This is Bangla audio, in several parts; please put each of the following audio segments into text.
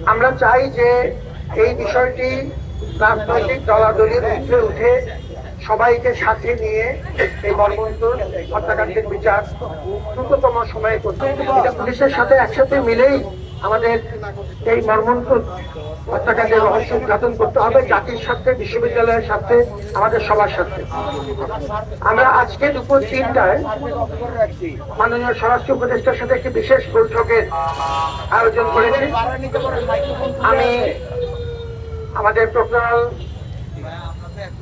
আমরা চাই যে এই বিষয়টি রাজনৈতিক দলাদলির ঊর্ধ্বে উঠে সবাইকে সাথে নিয়ে এই মর্মন্তুর হত্যাকাণ্ডের বিচার দ্রুততম সময়ে করতে, এটা পুলিশের সাথে একসাথে মিলেই আমাদের এই মর্মন্তুর হত্যাকাণ্ডের রহস্য উদ্ঘাটন করতে হবে, জাতির সাথে, বিশ্ববিদ্যালয়ের সাথে, আমাদের সবার সাথে। আমরা আজকে দুপুর 3টায় মাননীয় স্বরাষ্ট্র উপদেষ্টার সাথে একটি বিশেষ বৈঠকের আয়োজন করেছি। আমি আমাদের প্রোগ্রাম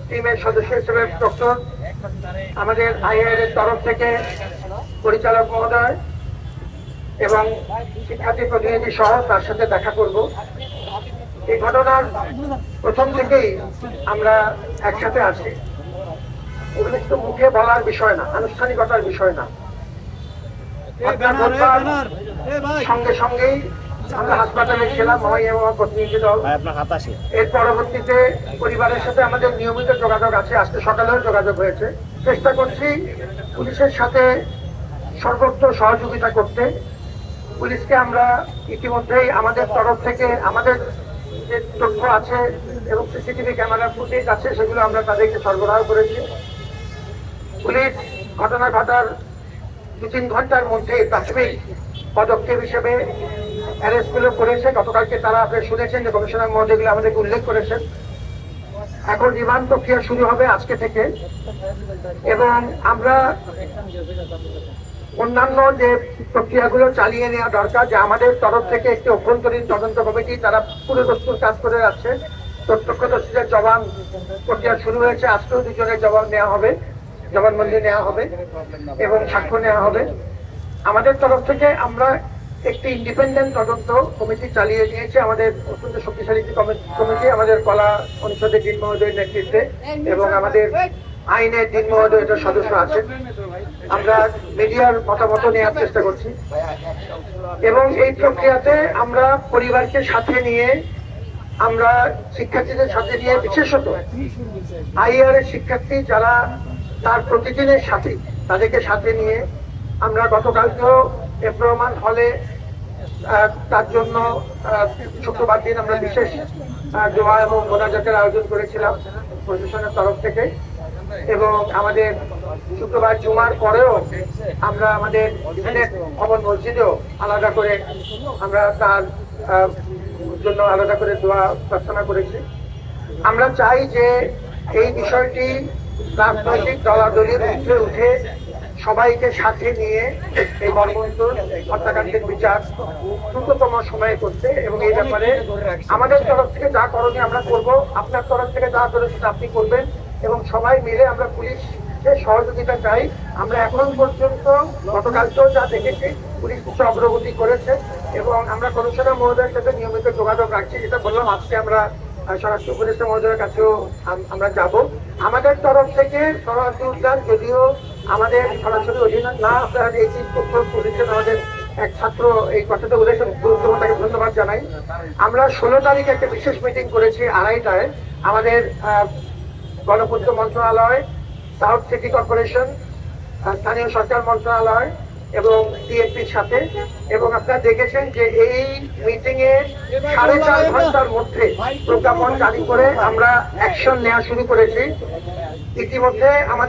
টিমের সদস্য হিসেবে ডক্টর, আমাদের আইআইএর তরফ থেকে পরিচালক মহোদয় এবং শিক্ষার্থী প্রতিনিধি সহ তার সাথে দেখা করব। এই ঘটনার প্রথম থেকেই আমরা একসাথে আছি। এগুলো একটু মুখে বলার বিষয় না, আনুষ্ঠানিকতার বিষয় না। সঙ্গে সঙ্গেই আমরা হাসপাতালে ছিলাম, আমি এবং আমার প্রতিনিধি দল। এর পরবর্তীতে পরিবারের সাথে আমাদের নিয়মিত যোগাযোগ আছে, আজকে সকালেও যোগাযোগ হয়েছে। চেষ্টা করছি পুলিশের সাথে সর্বোচ্চ সহযোগিতা করতে। পুলিশকে আমরা ইতিমধ্যেই আমাদের তরফ থেকে আমাদের যে তথ্য আছে এবং সিসিটিভি ক্যামেরা ফুটেজ আছে সেগুলো আমরা তাদেরকে সরবরাহ করেছি। পুলিশ ঘটনা ঘটার 2-3 ঘন্টার মধ্যে প্রাথমিক পদক্ষেপ হিসেবে অ্যারেস্টগুলো করেছে। গতকালকে তারা আপনারা শুনেছেন যে কমিশনার মহোদয়গুলো আমাদেরকে উল্লেখ করেছেন। এখন রিমান্ড প্রক্রিয়া শুরু হবে আজকে থেকে, এবং আমরা অন্যান্য যে প্রক্রিয়াগুলো চালিয়ে নেওয়া দরকার, যে আমাদের তরফ থেকে একটি অভ্যন্তরীণ তদন্ত কমিটি তারা পুরো দস্তুর কাজ করে যাচ্ছে। প্রত্যক্ষদর্শীদের জবান প্রক্রিয়া শুরু হয়েছে, আজকেও 2 জনের জবাব নেওয়া হবে, জবানবন্দি নেওয়া হবে এবং সাক্ষ্য নেওয়া হবে। আমাদের তরফ থেকে আমরা একটি ইন্ডিপেন্ডেন্ট তদন্ত কমিটি চালিয়ে নিয়েছে, আমাদের অত্যন্ত শক্তিশালী কমিটি, আমাদের কলা অনুষদের ডিন মহোদয়ের নেতৃত্বে এবং আমাদের আইনের ডিন মহোদয় এটার সদস্য আছে। আমরা মিডিয়ার মতামত নেওয়ার চেষ্টা করছি এবং এই প্রক্রিয়াতে আমরা পরিবারকে সাথে নিয়ে, আমরা শিক্ষার্থীদের সাথে নিয়ে, বিশেষত আইআর এর শিক্ষার্থী যারা তার প্রতিদিনের সাথে, তাদেরকে সাথে নিয়ে আমরা গতকালকেও রহমান হলে তার জন্য শুক্রবার দিন আমরা বিশেষ দোয়া এবং মোনাজাতের আয়োজন করেছিলাম প্রশাসনের তরফ থেকে, এবং আমাদের শুক্রবার জুমার পরেও আমরা আমাদের ভবন মসজিদেও আলাদা করে আমরা তার জন্য আলাদা করে দোয়া প্রার্থনা করেছি। আমরা চাই যে এই বিষয়টি রাজনৈতিক দলাদলির ঊর্ধ্বে উঠে সবাইকে সাথে নিয়ে এই মর্মন্তুর হত্যাকাণ্ডের বিচার দ্রুততম সময়ে করতে, এবং এই ব্যাপারে আমাদের তরফ থেকে যা করণীয় আমরা করব, আপনার তরফ থেকে যা করে সেটা আপনি করবেন, এবং সবাই মিলে আমরা পুলিশের সহযোগিতা চাই। আমরা এখন পর্যন্ত গতকালকেও যা দেখেছি, পুলিশ কিছু অগ্রগতি করেছে এবং আমরা কমিশনার মহোদয়ের সাথে নিয়মিত যোগাযোগ রাখছি। যেটা বললাম, আজকে আমরা স্বরাষ্ট্র উপদেষ্টা মহোদয়ের কাছেও আমরা যাব। আমাদের তরফ থেকে শরণার্থী উদ্যান যদিও আমাদের সরাসরি অধীন না, আপনারা এই তথ্য বলেছেন, আমাদের এক ছাত্র এই কথাটা বলেছেন, তাকে ধন্যবাদ জানাই। আমরা 16 তারিখে একটা বিশেষ মিটিং করেছি 2:30টায় আমাদের গণপূর্ত মন্ত্রণালয়, সাউথ সিটি কর্পোরেশন, স্থানীয় সরকার মন্ত্রণালয় এবং টিএমপির সাথে, এবং আপনারা দেখেছেন যে এই মিটিং এ 4.5 ঘন্টার মধ্যে প্রজ্ঞাপন জারি করে আমরা অ্যাকশন নেওয়া শুরু করেছি। ইতিমধ্যে আমাদের